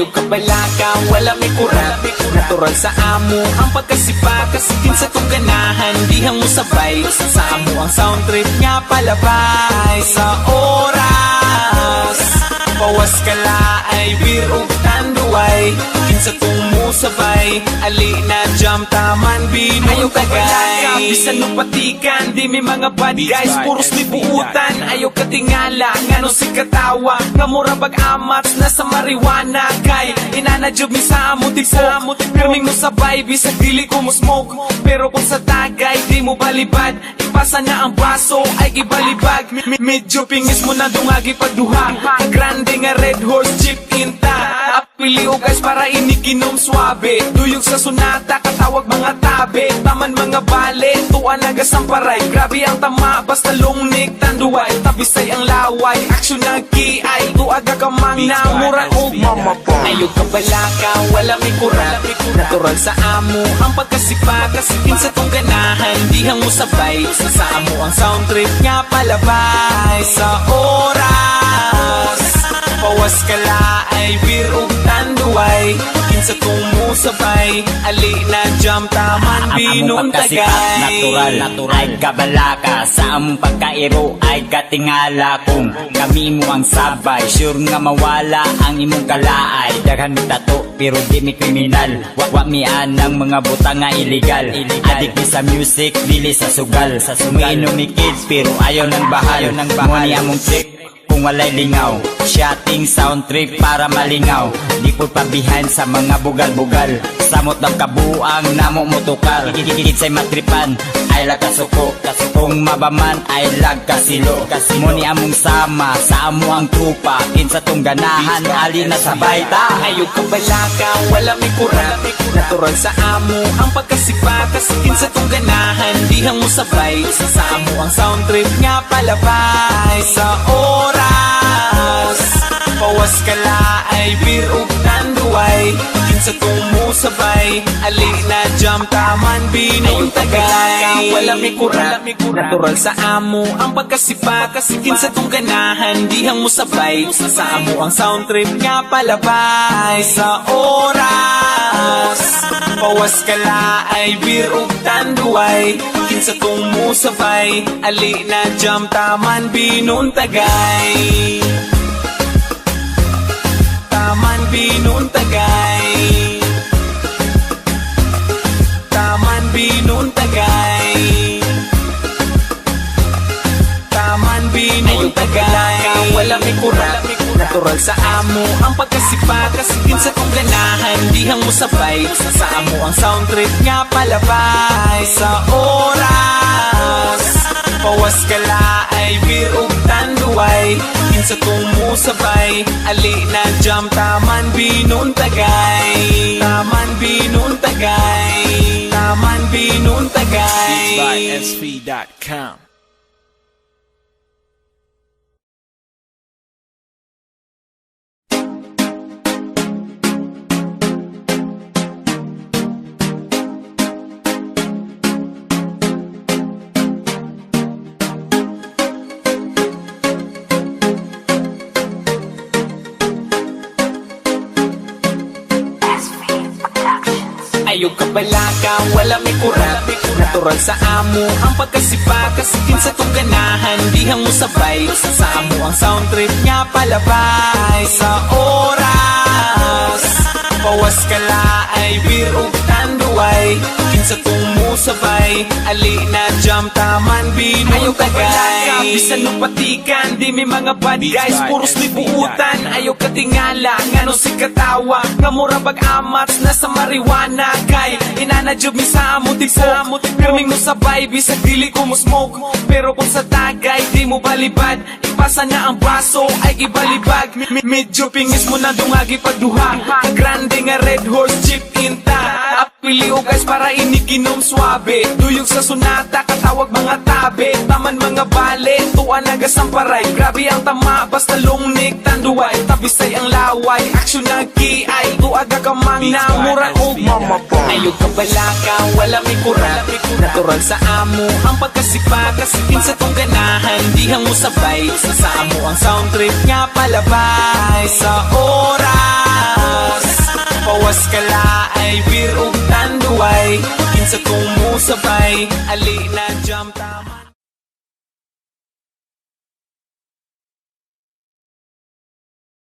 Ayaw ka balaka, wala may kurat. Natural sa amo ang pagkasipa, kasikin sa tong ganahan, dihang mo sabay. Sa amo ang sound trip nga palabay. Sa oras bawas ka laay, birog tanduay, kinsa tong musabay, ali na jam taman binong tagay. Bisan nung patikan, di may mga bad guys, puros libuutan. Ayaw katingala, ngano si katawa, nga mura bag-amats na sa marijuana. Kay inanadyob mi sa amo tipok, pirming mo sabay, bisag dili ko mo smoke. Pero kung sa tagay, di mo balibad, ipasa na ang baso, ay gibalibag. Medyo pingis mo na dungagi pagduha, grande nga red horse jeep inta. Apili o guys para iniginom swabe, tuyog sa sunata, katawag mga tabe. Taman mga bale, tuwa nagasamparay. Grabe ang tama, basta lungnik tanduay. Tabisay ang laway, aksyon ng kiay. Tuaga ka mang namura o mama po. Ayaw ka balaka, wala may kurat. Natural sa amo ang pagkasipa, kasikin sa tong ganahan, dihang mo sabay. Sa amo ang sound trip nga palabay. Sa oras bawas ka laay, birog tanduay, kinsa tong musabay, ali na jam taman binong tagay. Natural ay kabalaka, sa among pagkairo ay katingala. Kung kami mo ang sabay, sure nga mawala ang imong kalaay. Daghan mi tato pero di mi kriminal, wa mi anang mga butang nga illegal. Adik mi sa music, dili sa sugal. Umiinom mi kids pero ayaw ng bahal. Muni among trick kung walay lingaw, shotting sound trip para malingaw. Di po pabihan sa mga bugal-bugal, samot ng kabuang namo motukal. Kitsay matripan, ay lagkasuko. Kung mabaman ay lagkasilo. Muni among sama, sa amo ang trupa, kinsa tong ganahan, ali na sabay ta. Ayaw ka balaka, wala may kurat. Natural sa amo ang pagkasipa, kasikin sa tong ganahan, dihang mo sabay. Sa amo ang sound trip nga palabay. Sa oras bawas ka laay, birog tanduay, kinsa tong musabay, ali na jam taman binong tagay. Wala may kurat. Natural sa amo ang pagkasipa, kasikin sa tong ganahan, dihang mo sabay. Sa amo ang sound trip nga palabay. Sa oras bawas ka laay, birog tanduay, kinsa tong musabay, ali na jam taman binong tagay. Taman binong tagay. Taman binong tagay. Taman binong tagay. Wala may kurat. Natural sa amo ang pagkasipa, kasikin sa tong ganahan, dihang mo sabay. Sa amo ang sound trip nga palabay. Sa oras bawas ka laay, birog tanduay, kinsa tong musabay, ali na jam taman binong tagay. Taman binong tagay. Taman binong tagay. By SV.com. Ayaw ka balaka, wala may kurat. Natural sa amo ang pagkasipa, kasikin sa tong ganahan, dihang mo sabay. Sa amo ang sound trip nga palabay. Sa oras bawas ka laay, birog tanduay, kinsa tong musabay, ali na jam taman binong tagay. Bisan nung patikan, di may mga bad guys, puros libuutan. Ayaw katingala, ngano si katawa, nga mura bag-amats na sa marijuana. Kay inanadyob mi sa amo tipok, pirming mo sabay, bisag dili ko mo smoke. Pero kung sa tagay, di mo balibad, ipasa na ang baso, ay gibalibag. Medyo pingis mo na dungagi pagduha, grande nga red horse jeep inta. Apili o guys para iniginom swabe, tuyog sa sunata, katawag mga tabe. Taman mga bale, tuwa nagasamparay. Grabe ang tama, basta lungnik tanduay. Tabisay ang laway, aksyon ng kiay. Tuaga ka mang namura o mama po. Ayaw ka balaka, wala may kurat. Natural sa amo ang pagkasipa, kasikin sa tong ganahan, dihang mo sabay. Sa amo ang sound trip nga palabay. Sa oras Pawas kala ay bir ug tanduay, kinsa kung musabay, ali na jam tama.